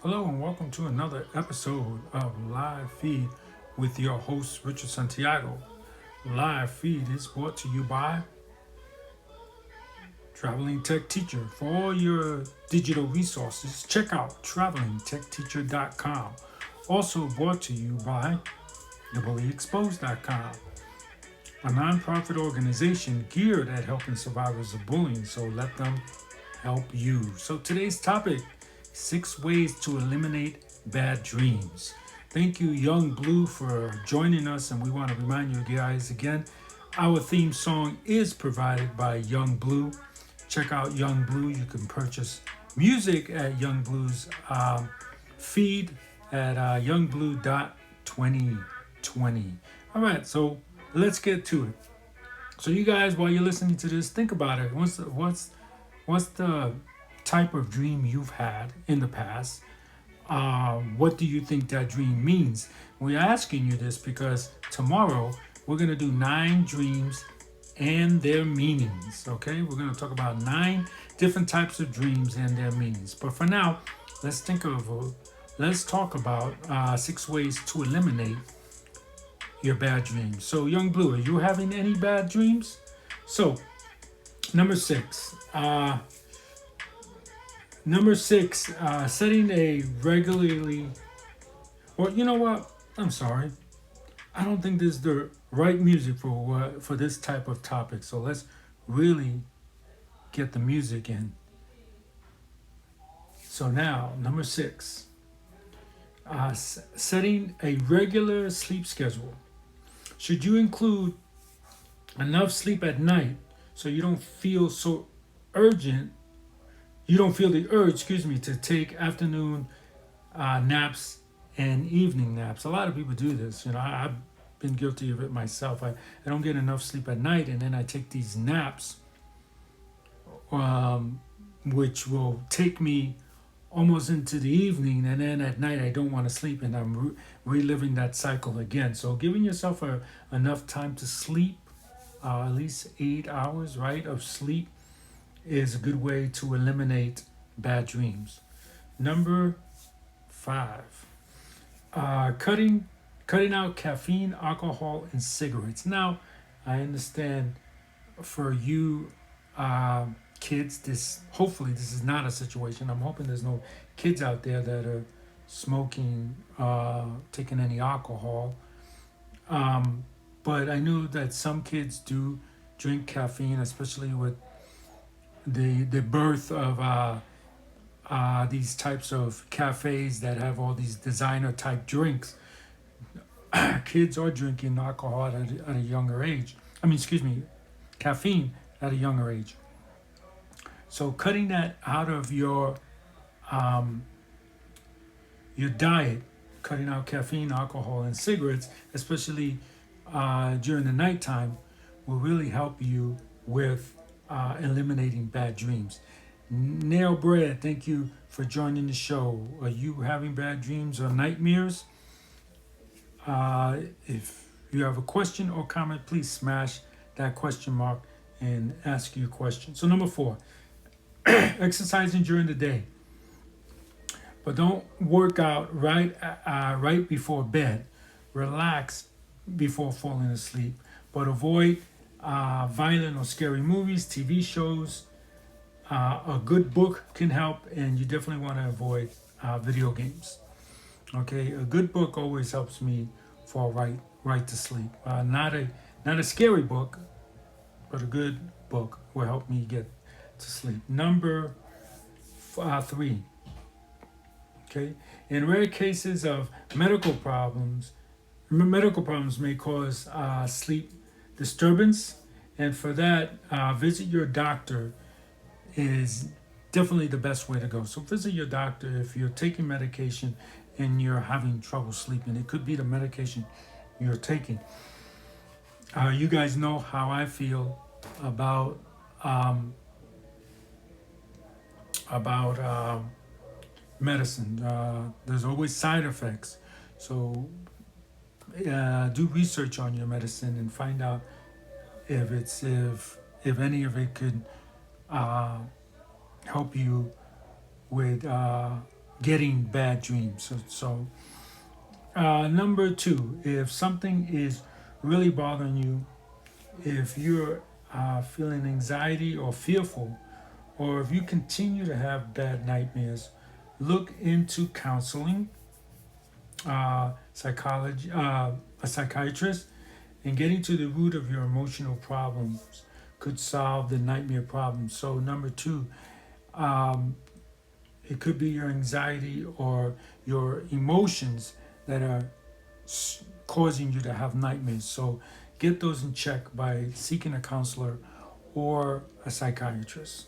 Hello and welcome to another episode of Live Feed with your host Richard Santiago. Live Feed is brought to you by Traveling Tech Teacher. For all your digital resources, check out travelingtechteacher.com. Also brought to you by TheBullyExposed.com, a nonprofit organization geared at helping survivors of bullying, so let them help you. So today's topic: 6 ways to eliminate bad dreams. Thank you, Young Blue, for joining us. And we want to remind you guys again, our theme song is provided by Young Blue. Check out Young Blue. You can purchase music at Young Blue's feed at youngblue.2020. All right, so let's get to it. So you guys, while you're listening to this, think about it. What's the type of dream you've had in the past? What do you think that dream means? We're asking you this because tomorrow we're going to do 9 dreams and their meanings. Okay, we're going to talk about 9 different types of dreams and their meanings. But for now, let's talk about 6 ways to eliminate your bad dreams. So, Young Blue, are you having any bad dreams? So, number 6. Setting a regularly, or you know what? I'm sorry. I don't think this is the right music for this type of topic. So let's really get the music in. So now, number 6, setting a regular sleep schedule. Should you include enough sleep at night so you don't feel so urgent you don't feel the urge, to take afternoon naps and evening naps. A lot of people do this. I've been guilty of it myself. I don't get enough sleep at night, and then I take these naps, which will take me almost into the evening, and then at night I don't want to sleep, and I'm reliving that cycle again. So giving yourself enough time to sleep, at least 8 hours, right, of sleep, is a good way to eliminate bad dreams. Number 5, cutting out caffeine, alcohol, and cigarettes. Now, I understand for you kids, hopefully this is not a situation. I'm hoping there's no kids out there that are smoking, taking any alcohol. But I know that some kids do drink caffeine, especially with the birth of these types of cafes that have all these designer type drinks. Kids are drinking alcohol at a younger age. Caffeine at a younger age. So cutting that out of your diet, cutting out caffeine, alcohol, and cigarettes, especially during the nighttime, will really help you with eliminating bad dreams. Nail Bread, thank you for joining the show. Are you having bad dreams or nightmares? If you have a question or comment, please smash that question mark and ask your question. So number 4, exercising during the day, but don't work out right before bed. Relax before falling asleep, but avoid violent or scary movies, TV shows. A good book can help, and you definitely want to avoid video games. Okay, a good book always helps me fall right to sleep. Not a scary book, but a good book will help me get to sleep. Number 3. Okay, in rare cases of medical problems may cause sleep disturbance, and for that, visit your doctor is definitely the best way to go. So visit your doctor if you're taking medication and you're having trouble sleeping. It could be the medication you're taking. You guys know how I feel about medicine. There's always side effects. So do research on your medicine and find out if any of it could help you with getting bad dreams. Number two, if something is really bothering you, if you're feeling anxiety or fearful, or if you continue to have bad nightmares, look into counseling, psychology, a psychiatrist, and getting to the root of your emotional problems could solve the nightmare problem. So, number two, um, it could be your anxiety or your emotions that are causing you to have nightmares. So, get those in check by seeking a counselor or a psychiatrist.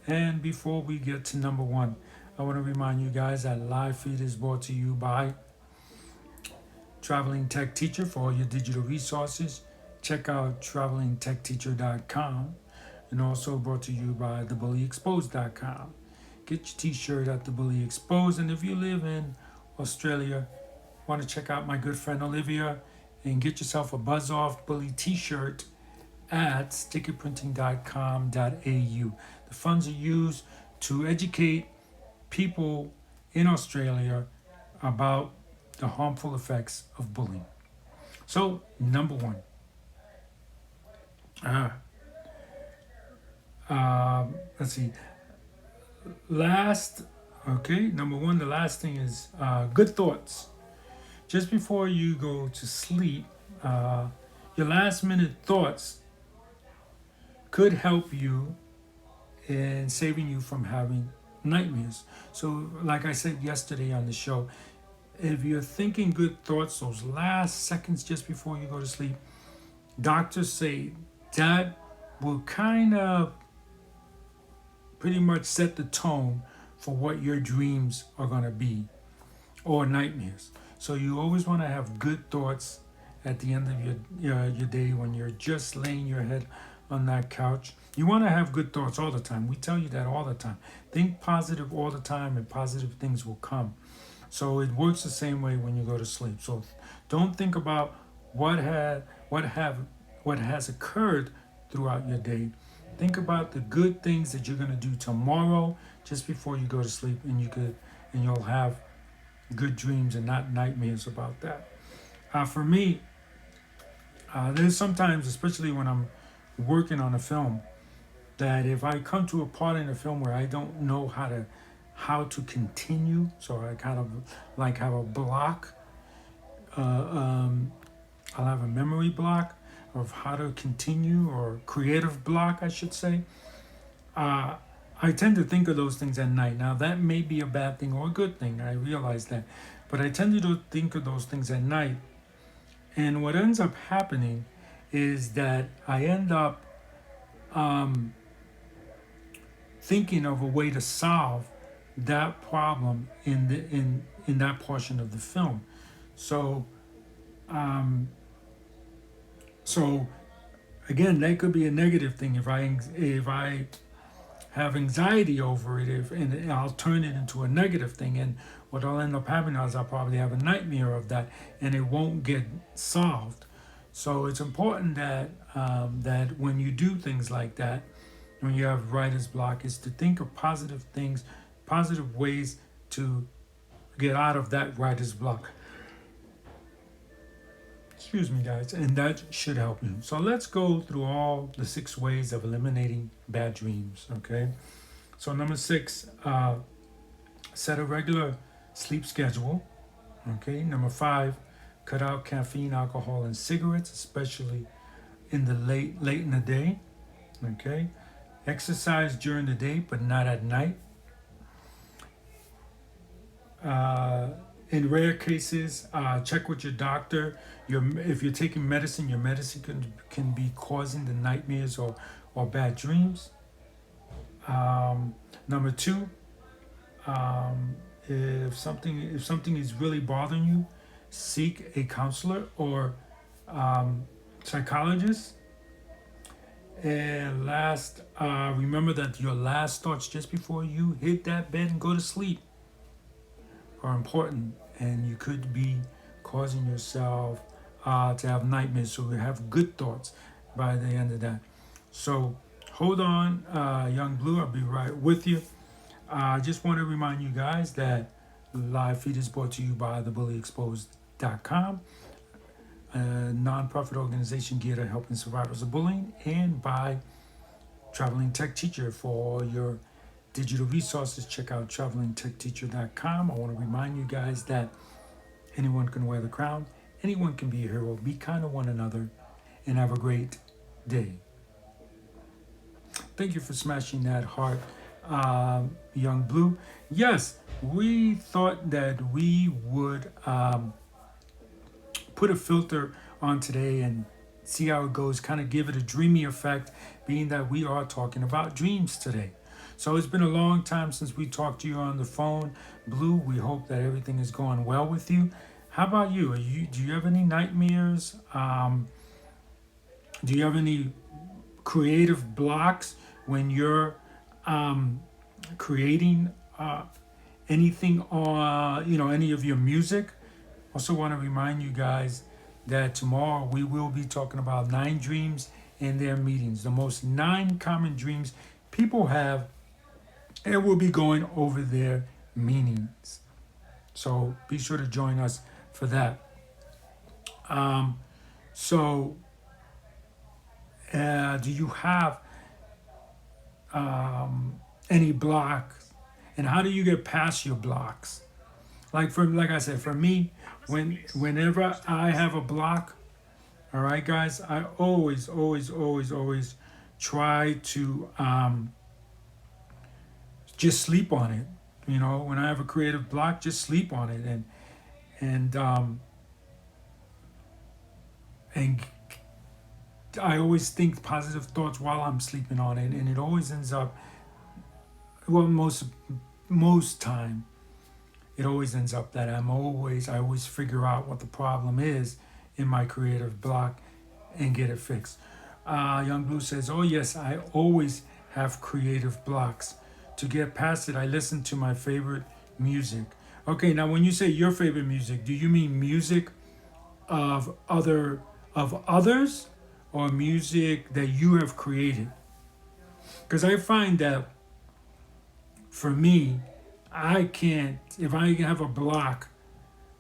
And before we get to number one, I want to remind you guys that Live Feed is brought to you by Traveling Tech Teacher for all your digital resources. Check out travelingtechteacher.com, and also brought to you by thebullyexposed.com. Get your t-shirt at The Bully Exposed, and if you live in Australia, want to check out my good friend Olivia and get yourself a Buzz Off Bully t-shirt at stickerprinting.com.au. The funds are used to educate people in Australia about the harmful effects of bullying. So, number one, let's see. Number one, the last thing is good thoughts. Just before you go to sleep, your last minute thoughts could help you in saving you from having nightmares. So, like I said yesterday on the show, if you're thinking good thoughts those last seconds just before you go to sleep, doctors say that will kind of pretty much set the tone for what your dreams are going to be or nightmares. So you always want to have good thoughts at the end of your day when you're just laying your head on that couch. You want to have good thoughts all the time. We tell you that all the time. Think positive all the time, and positive things will come. So it works the same way when you go to sleep. So don't think about what has occurred throughout your day. Think about the good things that you're going to do tomorrow just before you go to sleep, and you'll have good dreams and not nightmares about that. For me, there's sometimes, especially when I'm working on a film, that if I come to a part in a film where I don't know how to continue, so I kind of like have a block. I'll have a memory block of how to continue, or creative block, I should say. I tend to think of those things at night. Now, that may be a bad thing or a good thing. I realize that. But I tend to think of those things at night. And what ends up happening is that I end up thinking of a way to solve that problem in that portion of the film. So, so again, that could be a negative thing if I have anxiety over it, and I'll turn it into a negative thing, and what'll end up happening is I'll probably have a nightmare of that, and it won't get solved. So it's important that when you do things like that, when you have writer's block, is to think of positive things, positive ways to get out of that writer's block. Excuse me, guys, and that should help you. So let's go through all the 6 ways of eliminating bad dreams, okay? So, number 6, set a regular sleep schedule, okay? Number 5, cut out caffeine, alcohol, and cigarettes, especially in the late in the day, okay? Exercise during the day, but not at night. In rare cases, check with your doctor. If you're taking medicine, your medicine can be causing the nightmares or bad dreams. Number 2, if something is really bothering you, seek a counselor or psychologist. And last, remember that your last thoughts just before you hit that bed and go to sleep are important, and you could be causing yourself to have nightmares. So you have good thoughts by the end of that. So hold on, Young Blue. I'll be right with you. I just want to remind you guys that live feed is brought to you by thebullyexposed.com, a nonprofit organization geared at helping survivors of bullying, and by Traveling Tech Teacher. For your digital resources, check out travelingtechteacher.com. I want to remind you guys that anyone can wear the crown, anyone can be a hero. Be kind to one another, and have a great day. Thank you for smashing that heart, Young Blue. Yes, we thought that we would put a filter on today and see how it goes, kind of give it a dreamy effect, being that we are talking about dreams today. So it's been a long time since we talked to you on the phone, Blue. We hope that everything is going well with you. How about you? Do you have any nightmares? Do you have any creative blocks when you're creating anything on any of your music? Also want to remind you guys that tomorrow we will be talking about 9 dreams and their meanings, the most 9 common dreams people have, and we'll be going over their meanings. So be sure to join us for that. So do you have any blocks, and how do you get past your blocks? Like I said, for me, whenever I have a block, all right, guys, I always try to just sleep on it. When I have a creative block, just sleep on it, and I always think positive thoughts while I'm sleeping on it, and it always ends up, well, most time, it always ends up that I always figure out what the problem is in my creative block and get it fixed. Young Blue says, oh yes, I always have creative blocks. To get past it, I listen to my favorite music. Okay, now when you say your favorite music, do you mean music of others, or music that you have created? Because I find that for me, if I have a block,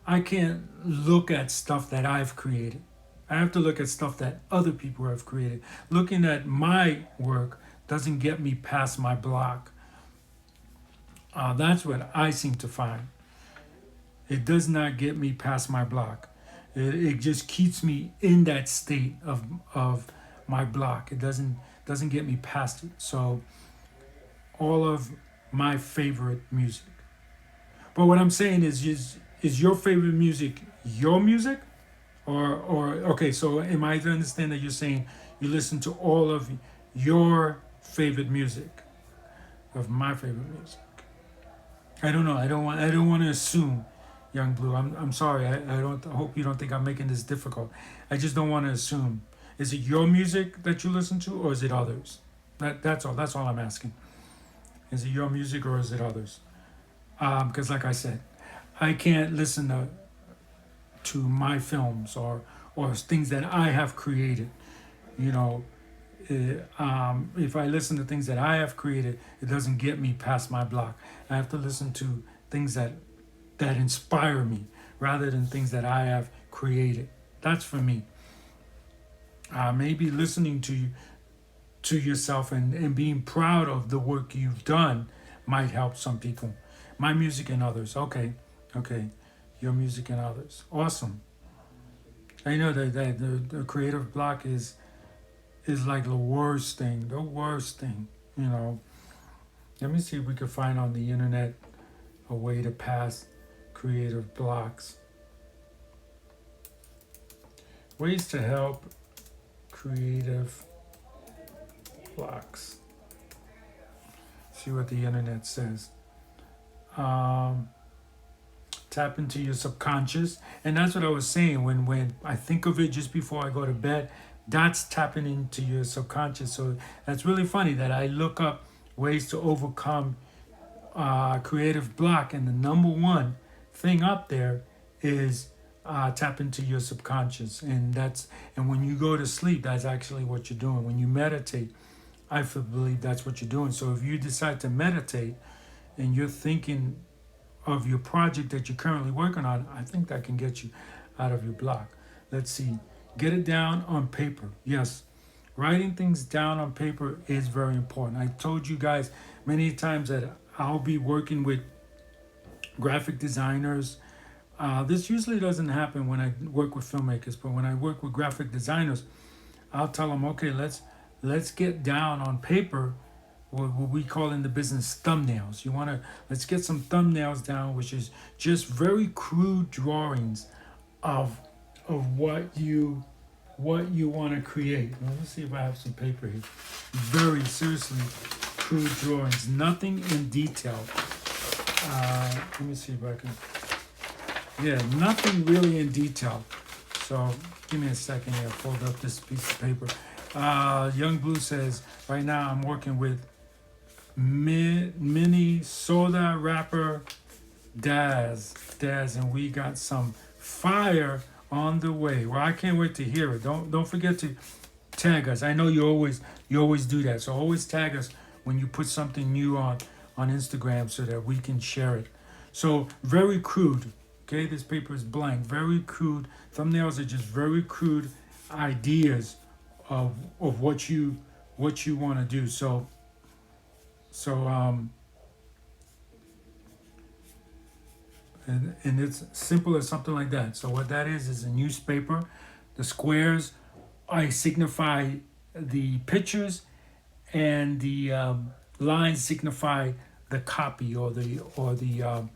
I can't look at stuff that I've created. I have to look at stuff that other people have created. Looking at my work doesn't get me past my block. That's what I seem to find. It does not get me past my block. It just keeps me in that state of my block. It doesn't get me past it. So all of my favorite music. But what I'm saying is your favorite music your music? Or okay, so am I to understand that you're saying you listen to all of your favorite music, of my favorite music? I don't know. I don't want to assume, Young Blue. I'm sorry. I hope you don't think I'm making this difficult. I just don't want to assume. Is it your music that you listen to, or is it others? That's all. That's all I'm asking. Is it your music, or is it others? Because like I said, I can't listen to my films or things that I have created. If I listen to things that I have created, it doesn't get me past my block. I have to listen to things that inspire me rather than things that I have created. That's for me. Maybe listening to yourself and being proud of the work you've done might help some people. My music and others. Okay. Your music and others. Awesome. I know that the creative block is like the worst thing. Let me see if we can find on the internet a way to pass creative blocks. Ways to help creative blocks. See what the internet says. Tap into your subconscious, and that's what I was saying. When I think of it just before I go to bed, that's tapping into your subconscious. So that's really funny that I look up ways to overcome creative block, and the number one thing up there is tap into your subconscious, and when you go to sleep, that's actually what you're doing. When you meditate, I believe that's what you're doing. So if you decide to meditate, and you're thinking of your project that you're currently working on, I think that can get you out of your block. Let's see. Get it down on paper. Yes, writing things down on paper is very important. I told you guys many times that I'll be working with graphic designers. This usually doesn't happen when I work with filmmakers, but when I work with graphic designers, I'll tell them, okay, let's get down on paper what we call in the business thumbnails. You want to Let's get some thumbnails down, which is just very crude drawings of what you want to create. Now, let's see if I have some paper here. Very seriously crude drawings, nothing in detail. Let me see if I can. Yeah, nothing really in detail. So give me a second here. Fold up this piece of paper. Young Blue says, right now I'm working with Minnesota rapper Daz, and we got some fire on the way. Well, I can't wait to hear it. Don't forget to tag us. I know you always do that. So always tag us when you put something new on Instagram so that we can share it. So very crude. Okay, this paper is blank. Very crude. Thumbnails are just very crude ideas of what you want to do. So and it's simple as something like that. So what that is a newspaper. The squares I signify the pictures, and the lines signify the copy or the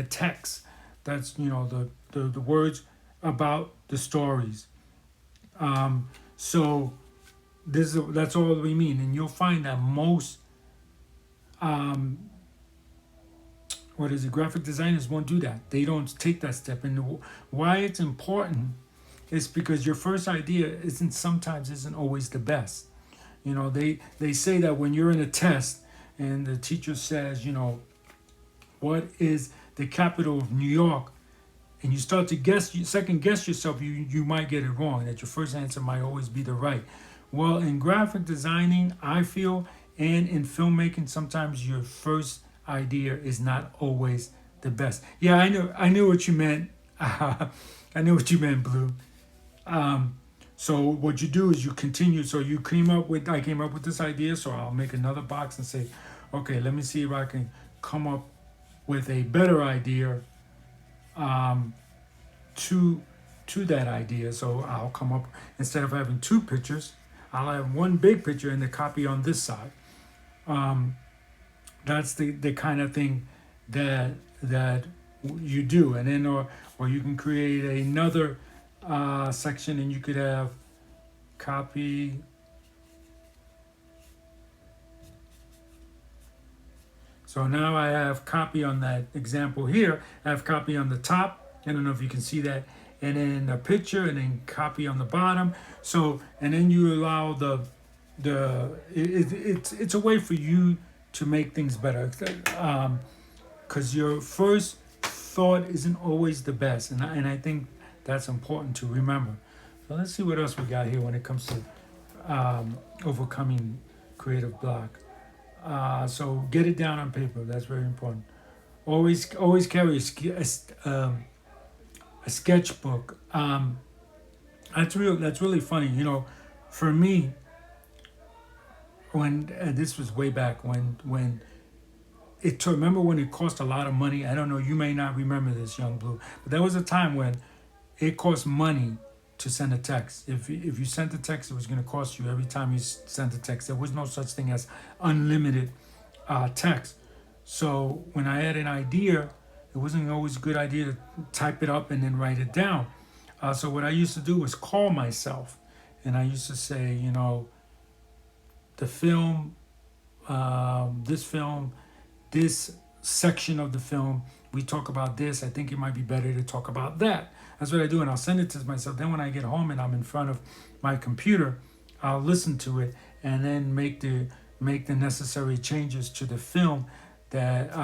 text. That's the words about the stories. So that's all we mean, and you'll find that most graphic designers won't do that. They don't take that step, and why it's important is because your first idea sometimes isn't always the best. They say that when you're in a test and the teacher says, what is the capital of New York, and you start to second guess yourself, you might get it wrong, that your first answer might always be the right. Well, in graphic designing, I feel, and in filmmaking, sometimes your first idea is not always the best. Yeah, I knew what you meant. I knew what you meant, Blue. So what you do is you continue. So I came up with this idea, so I'll make another box and say, okay, let me see if I can come up with a better idea to that idea. So I'll come up, instead of having two pictures, I'll have one big picture and the copy on this side. That's the kind of thing that you do, and then or you can create another section, and you could have copy. So now I have copy on that example here. I have copy on the top. I don't know if you can see that, and then a picture, and then copy on the bottom. So, and then you allow it's a way for you to make things better, because your first thought isn't always the best, and I think that's important to remember. So let's see what else we got here when it comes to overcoming creative block. So get it down on paper. That's very important. Always carry a sketchbook. That's really funny. For me, when this was way back when remember when it cost a lot of money. I don't know, you may not remember this, Young Blue, but there was a time when it cost money to send a text. If you sent a text, it was going to cost you every time you sent a text. There was no such thing as unlimited text. So when I had an idea, it wasn't always a good idea to type it up and then write it down. So what I used to do was call myself, and I used to say, the film, this section of the film, we talk about this. I think it might be better to talk about that. That's what I do, and I'll send it to myself. Then when I get home and I'm in front of my computer, I'll listen to it and then make the necessary changes to the film that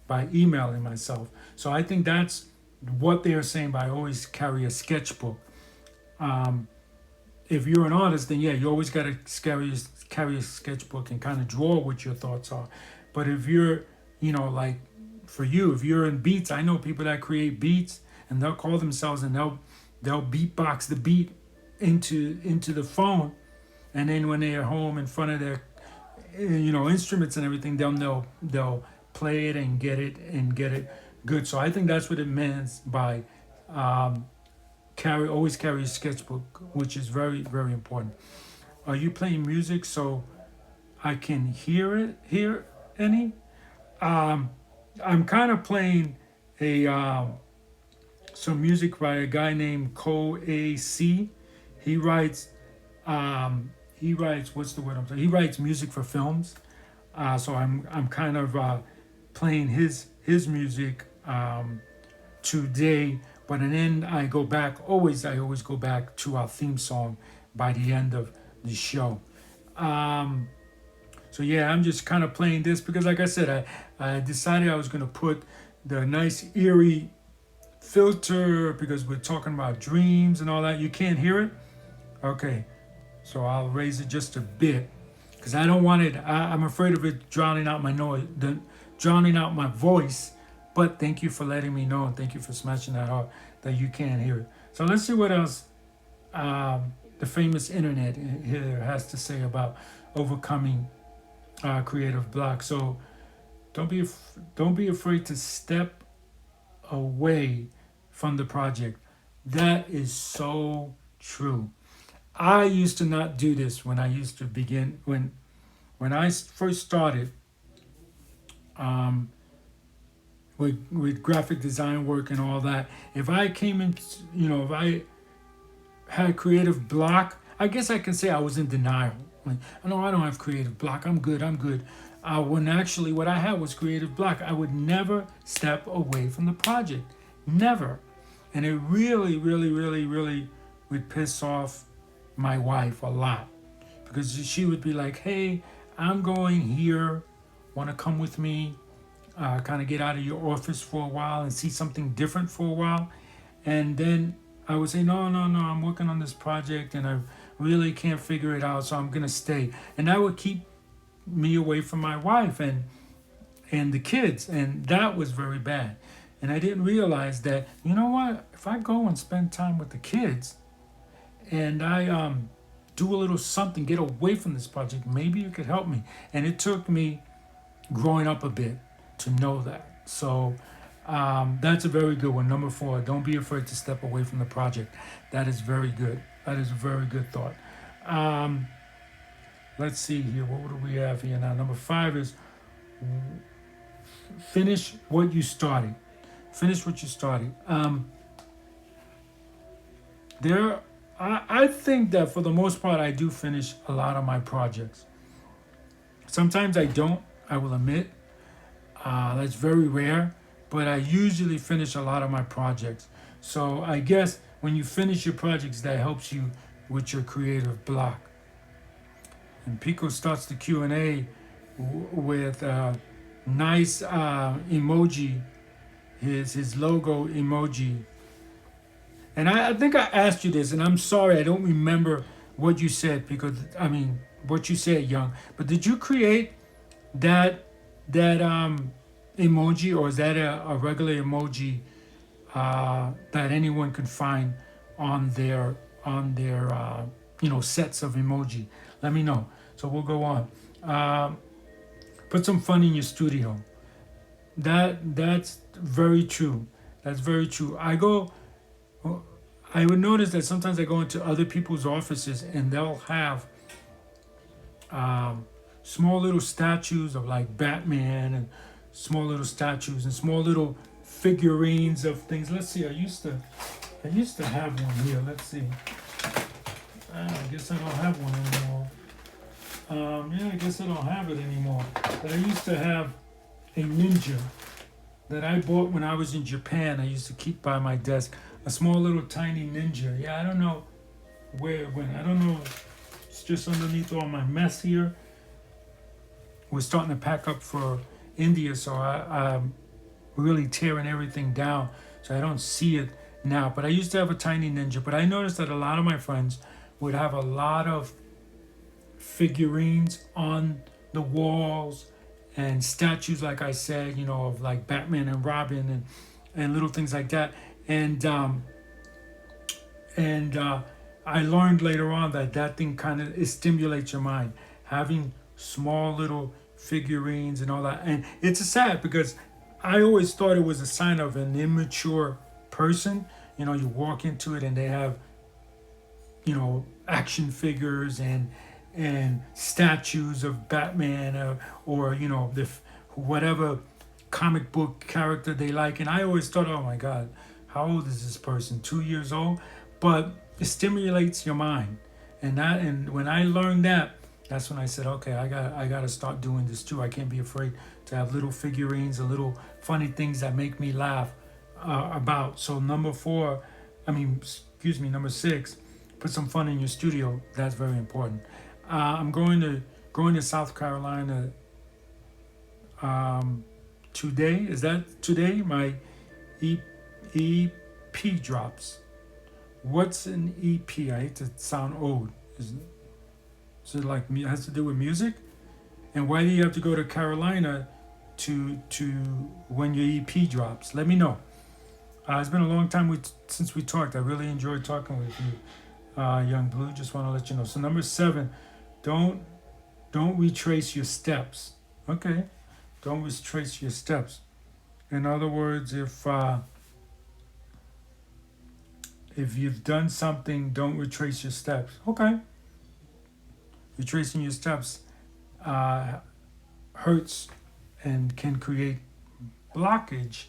by emailing myself. So I think that's what they're saying by always carry a sketchbook. If you're an artist, then yeah, you always got to carry a sketchbook and kind of draw what your thoughts are. But if you're like for you, if you're in beats, I know people that create beats and they'll call themselves and they'll beatbox the beat into the phone, and then when they're home in front of their instruments and everything, they'll play it and get it good. So I think that's what it means by um, always carry a sketchbook, which is very very important. Are you playing music so I can hear any? Um, I'm kind of playing a some music by a guy named Cole AC. He writes what's the word I'm saying? He writes music for films. So I'm kind of playing his music today. But then I always go back to our theme song by the end of the show. Um, so yeah, I'm just kind of playing this because, like I said, I decided I was gonna put the nice eerie filter because we're talking about dreams and all that. You can't hear it? Okay, so I'll raise it just a bit because I don't want it. I'm afraid of it drowning out my noise, drowning out my voice. But thank you for letting me know, and thank you for smashing that heart that you can't hear it. So let's see what else the famous internet here has to say about overcoming creative block. So don't be afraid to step away from the project. That is so true. I used to not do this when I used to begin when I first started um, with graphic design work and all that. If I came in, if I had creative block, I guess I can say I was in denial. Like, no, I don't have creative block. I'm good. I'm good. When actually what I had was creative block. I would never step away from the project. Never. And it really, really, really, really would piss off my wife a lot because she would be like, hey, I'm going here. Want to come with me? Kind of get out of your office for a while and see something different for a while. And then I would say, no, no, no, I'm working on this project and I really can't figure it out, so I'm going to stay. And that would keep me away from my wife and the kids. And that was very bad. And I didn't realize that, you know what, if I go and spend time with the kids and I do a little something, get away from this project, maybe you could help me. And it took me growing up a bit to know that. So that's a very good one. Number 4, don't be afraid to step away from the project. That is very good. That is a very good thought. Um, let's see here. What do we have here now? Number 5 is finish what you started. Finish what you started. There, I think that for the most part, I do finish a lot of my projects. Sometimes I don't. I will admit. That's very rare, but I usually finish a lot of my projects. So I guess when you finish your projects, that helps you with your creative block. And Pico starts the Q&A with a nice emoji, his logo emoji. And I think I asked you this, and I'm sorry I don't remember what you said because what you said, Young. But did you create that emoji, or is that a regular emoji that anyone can find on their sets of emoji? Let me know. So we'll go on. Put some fun in your studio. That's very true. That's very true. I would notice that sometimes I go into other people's offices and they'll have small little statues of like Batman and small little statues and small little figurines of things. Let's see. I used to have one here. Let's see. I guess I don't have one anymore. Yeah, I guess I don't have it anymore. But I used to have a ninja that I bought when I was in Japan. I used to keep by my desk a small little tiny ninja. Yeah, I don't know where it went. I don't know. It's just underneath all my mess here. We're starting to pack up for India, so I'm really tearing everything down, so I don't see it now. But I used to have a tiny ninja. But I noticed that a lot of my friends would have a lot of figurines on the walls and statues, like I said, of like Batman and Robin, and little things like that. And I learned later on that that thing kind of, it stimulates your mind, having small little figurines and all that. And it's sad because I always thought it was a sign of an immature person. You walk into it and they have action figures and statues of Batman, or the whatever comic book character they like. And I always thought, oh my God, how old is this person? 2 years old? But it stimulates your mind, and when I learned that, that's when I said, okay, I got to start doing this too. I can't be afraid to have little figurines or little funny things that make me laugh about. So number 6, put some fun in your studio. That's very important. I'm going to South Carolina today. Is that today? My EP drops. What's an EP? I hate to sound old. Is it like it has to do with music? And why do you have to go to Carolina to when your EP drops? Let me know. It's been a long time since we talked. I really enjoyed talking with you, Young Blue. Just want to let you know. So number 7, don't retrace your steps. Okay, don't retrace your steps. In other words, if you've done something, don't retrace your steps. Okay. Retracing your steps hurts and can create blockage,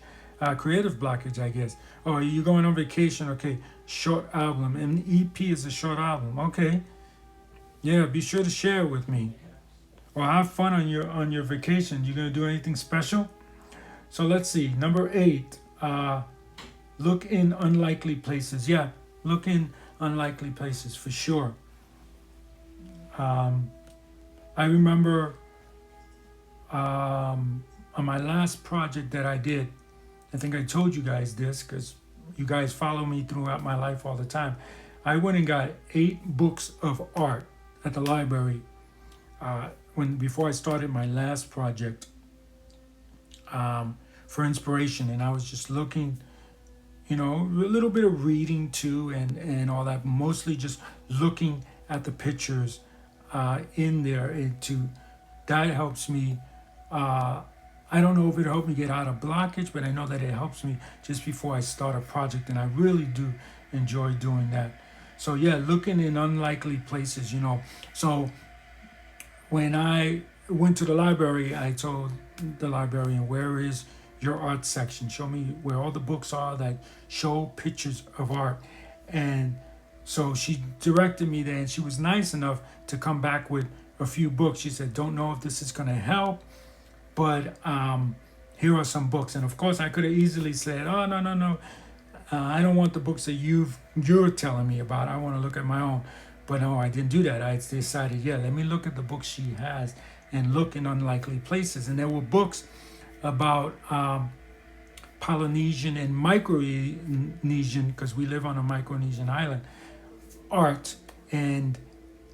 creative blockage, I guess. Oh, you're going on vacation. Okay, short album. An EP is a short album. Okay. Yeah, be sure to share it with me. Or have fun on your vacation. You gonna do anything special? So let's see. Number 8. Look in unlikely places. Yeah, look in unlikely places for sure. I remember on my last project that I did, I think I told you guys this because you guys follow me throughout my life all the time. I went and got 8 books of art at the library before I started my last project for inspiration, and I was just looking. A little bit of reading too, and all that. Mostly just looking at the pictures in there. That helps me. I don't know if it helped me get out of blockage, but I know that it helps me just before I start a project, and I really do enjoy doing that. So yeah, looking in unlikely places. So when I went to the library, I told the librarian, where is your art section? Show me where all the books are that show pictures of art. And so she directed me there, and she was nice enough to come back with a few books. She said, don't know if this is going to help, but here are some books. And of course I could have easily said, oh, no, I don't want the books that you're telling me about. I want to look at my own. But no, I didn't do that. I decided, let me look at the books she has and look in unlikely places. And there were books about Polynesian and Micronesian, because we live on a Micronesian island, art. And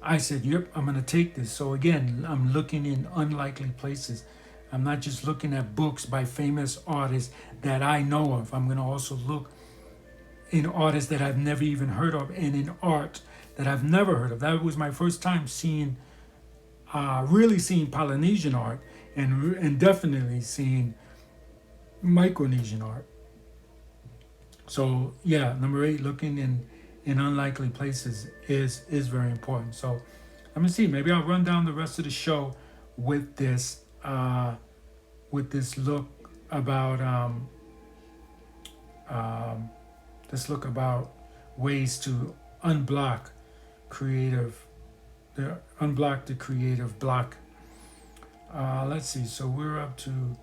I said, yep, I'm going to take this. So again, I'm looking in unlikely places. I'm not just looking at books by famous artists that I know of. I'm going to also look in artists that I've never even heard of, and in art that I've never heard of. That was my first time really seeing Polynesian art, and definitely seeing Micronesian art. So yeah, number 8, looking in unlikely places is very important. So let me see. Maybe I'll run down the rest of the show with this look about ways to unblock the creative block. Let's see. So we're up to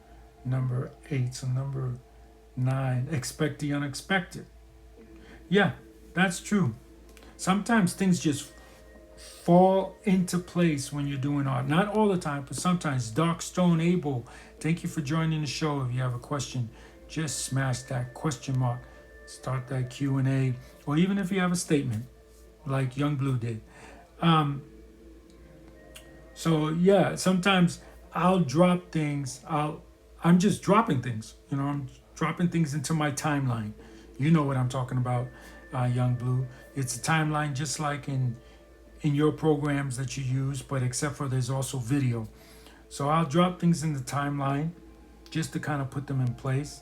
number 8. So number 9, expect the unexpected. Yeah, that's true. Sometimes things just fall into place when you're doing art. Not all the time, but sometimes. Darkstone Abel, thank you for joining the show. If you have a question, just smash that question mark. Start that Q&A, or even if you have a statement, like Young Blue did. So yeah, sometimes I'll drop things. I'm just dropping things. I'm dropping things into my timeline. You know what I'm talking about, Young Blue. It's a timeline just like in your programs that you use, but except for there's also video. So I'll drop things in the timeline just to kind of put them in place.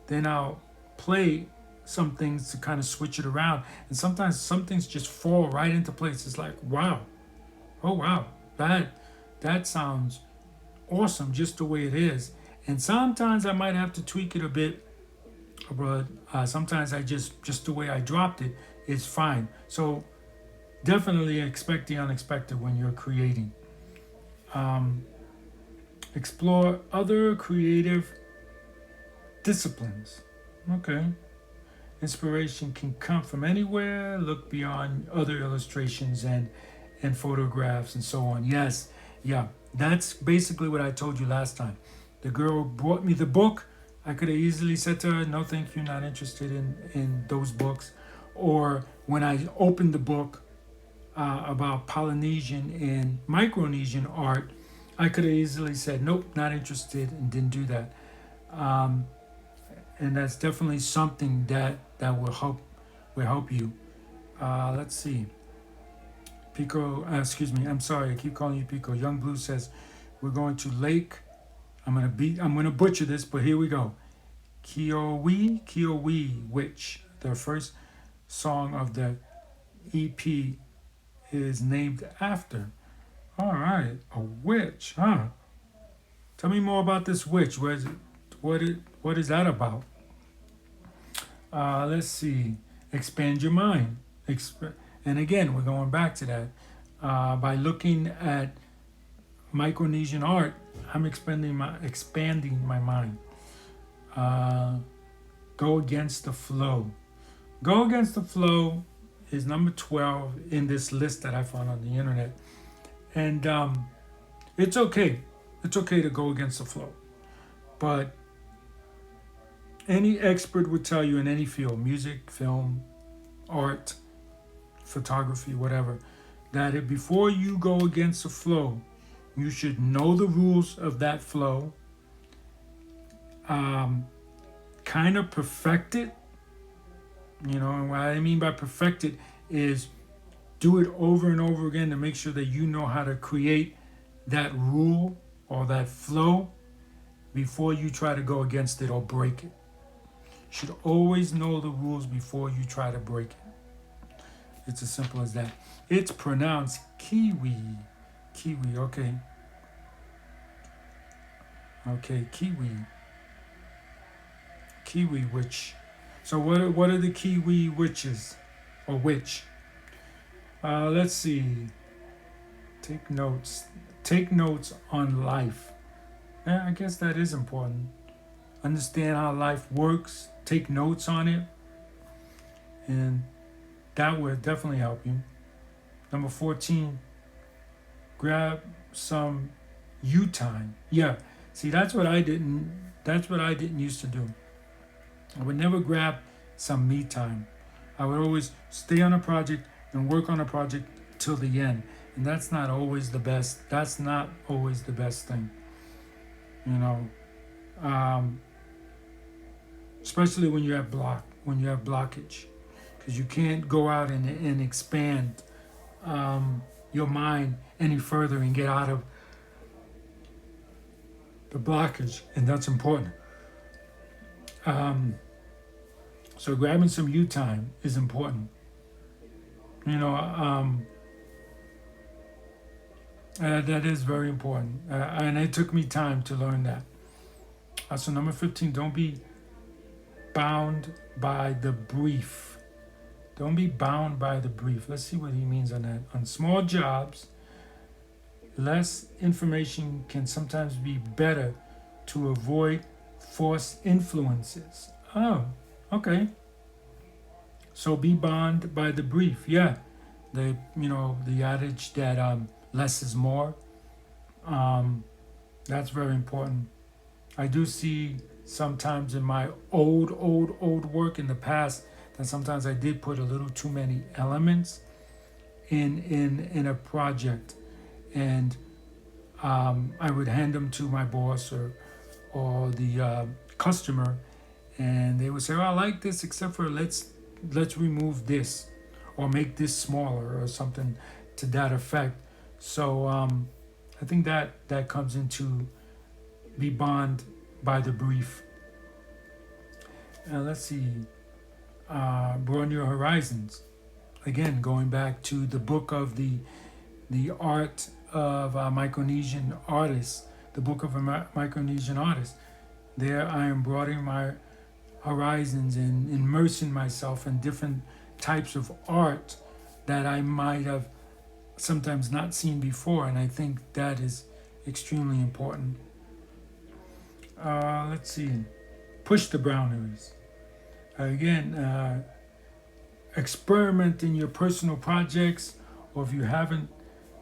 Then I'll play some things to kind of switch it around. And sometimes some things just fall right into place. It's like, wow, oh wow, that sounds awesome just the way it is. And sometimes I might have to tweak it a bit, but sometimes I just the way I dropped it is fine. So definitely expect the unexpected when you're creating. Um, Explore other creative disciplines. Okay. Inspiration can come from anywhere. Look beyond other illustrations and photographs and so on. Yes, yeah. That's basically what I told you last time. The girl brought me the book. I could have easily said to her, no, thank you, not interested in those books. Or when I opened the book about Polynesian and Micronesian art, I could have easily said, nope, not interested, and didn't do that. Um, and that's definitely something that will help you. Let's see. Pico, excuse me. I'm sorry. I keep calling you Pico. Young Blue says we're going to Lake. I'm gonna butcher this, but here we go. Kiowi Witch. The first song of the EP is named after. All right, a witch, huh? Tell me more about this witch. What is that about? Let's see. Expand your mind. And again, we're going back to that. By looking at Micronesian art, I'm expanding my mind. Uh, Go against the flow. Go against the flow is number 12 in this list that I found on the internet. And it's okay. It's okay to go against the flow. But any expert would tell you in any field, music, film, art, photography, whatever, that if before you go against the flow, you should know the rules of that flow, kind of perfect it. And what I mean by perfect it is do it over and over again to make sure that you know how to create that rule or that flow before you try to go against it or break it. You should always know the rules before you try to break it. It's as simple as that. It's pronounced kiwi. Kiwi, okay. Okay, kiwi. Kiwi witch. So what are the kiwi witches or witch? Let's see. Take notes. Take notes on life. Yeah, I guess that is important. Understand how life works. Take notes on it. And that would definitely help you. Number 14. Grab some you time. Yeah. See, that's what I didn't used to do. I would never grab some me time. I would always stay on a project and work on a project till the end. And that's not always the best. That's not always the best thing. Especially when you have blockage. Because you can't go out and expand your mind any further and get out of the blockage. And that's important. So grabbing some you time is important. That is very important. And it took me time to learn that. So number 15, don't be bound by the brief. Don't be bound by the brief. Let's see what he means on that. On small jobs, less information can sometimes be better to avoid forced influences. Oh, okay. So be bound by the brief. Yeah, the adage that less is more. That's very important. I do see sometimes in my old work in the past that sometimes I did put a little too many elements in a project, and I would hand them to my boss or the customer, and they would say, "Oh, I like this, except for let's remove this, or make this smaller, or something to that effect." So I think that comes into be bond by the brief. Let's see, broaden your horizons. Again, going back to the book of the art of Micronesian artists, the book of a Micronesian artist. There, I am broadening my horizons and immersing myself in different types of art that I might have sometimes not seen before, and I think that is extremely important. Let's see, push the boundaries. Again, experiment in your personal projects, or if you haven't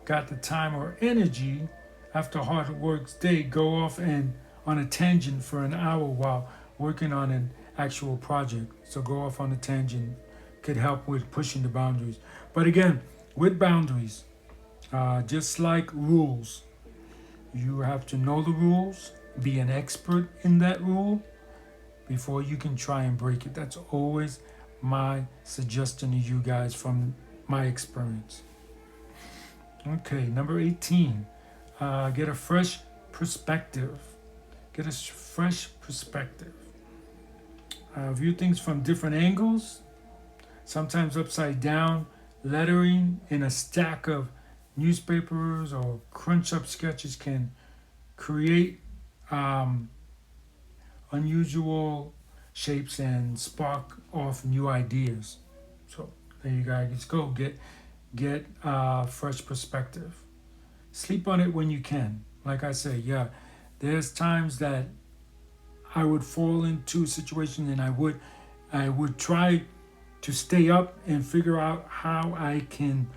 got the time or energy after a hard work's day, go off and on a tangent for an hour while working on an actual project. So go off on a tangent could help with pushing the boundaries. But again, with boundaries, just like rules, you have to know the rules, be an expert in that rule before you can try and break it. That's always my suggestion to you guys from my experience. Okay, number 18, get a fresh perspective. Get a fresh perspective. View things from different angles, sometimes upside down, lettering in a stack of newspapers or crunch up sketches can create unusual shapes and spark off new ideas. So there you guys go. Get fresh perspective. Sleep on it when you can. Like I say, yeah, there's times that I would fall into a situation and I would try to stay up and figure out how I can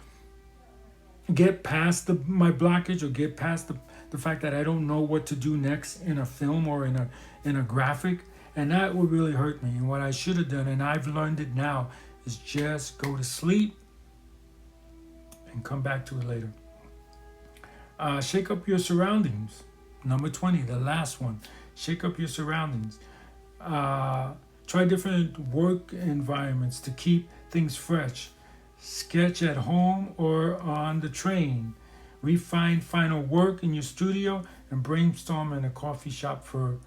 get past my blockage, or get past the fact that I don't know what to do next in a film or in a graphic, and that would really hurt me. And what I should have done, and I've learned it now, is just go to sleep and come back to it later. Shake up your surroundings. Number 20, the last one. Shake up your surroundings. Try different work environments to keep things fresh. Sketch at home or on the train. Refine final work in your studio and brainstorm in a coffee shop, for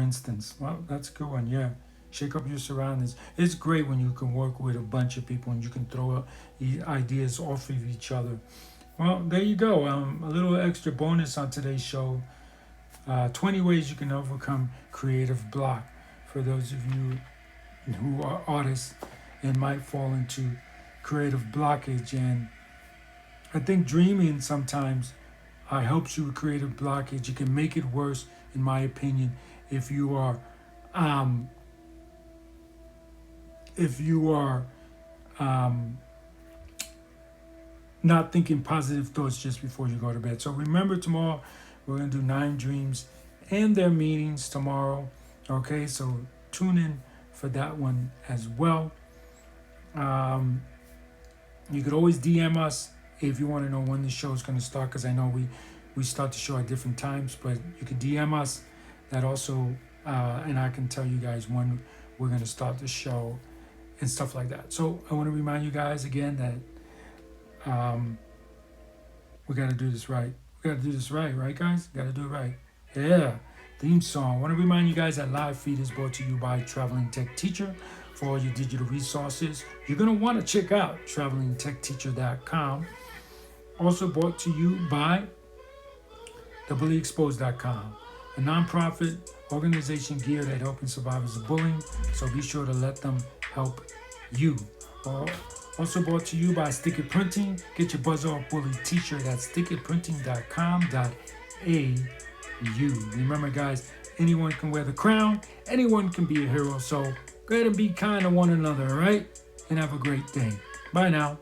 instance. Well, that's a good one, yeah. Shake up your surroundings. It's great when you can work with a bunch of people and you can throw ideas off of each other. Well, there you go. A little extra bonus on today's show. 20 ways you can overcome creative block. For those of you who are artists and might fall into creative blockage. And I think dreaming sometimes helps you with creative blockage. It can make it worse, in my opinion, if you are not thinking positive thoughts just before you go to bed. So remember, tomorrow we're going to do 9 dreams and their meanings tomorrow. Okay, so tune in for that one as well. You could always DM us if you want to know when the show is going to start, because I know we start the show at different times, but you could DM us that also, and I can tell you guys when we're going to start the show and stuff like that. So I want to remind you guys again that we got to do this right. We got to do this right, guys? Got to do it right. Yeah. Theme song. I want to remind you guys that Live Feed is brought to you by Traveling Tech Teacher. For all your digital resources, you're going to want to check out travelingtechteacher.com. Also brought to you by thebullyexposed.com, a nonprofit organization geared at helping survivors of bullying. So be sure to let them help you. Also brought to you by Stick It Printing. Get your Buzz Off Bully t-shirt at stickitprinting.com.au. Remember, guys, anyone can wear the crown. Anyone can be a hero. So go ahead and be kind to one another, all right? And have a great day. Bye now.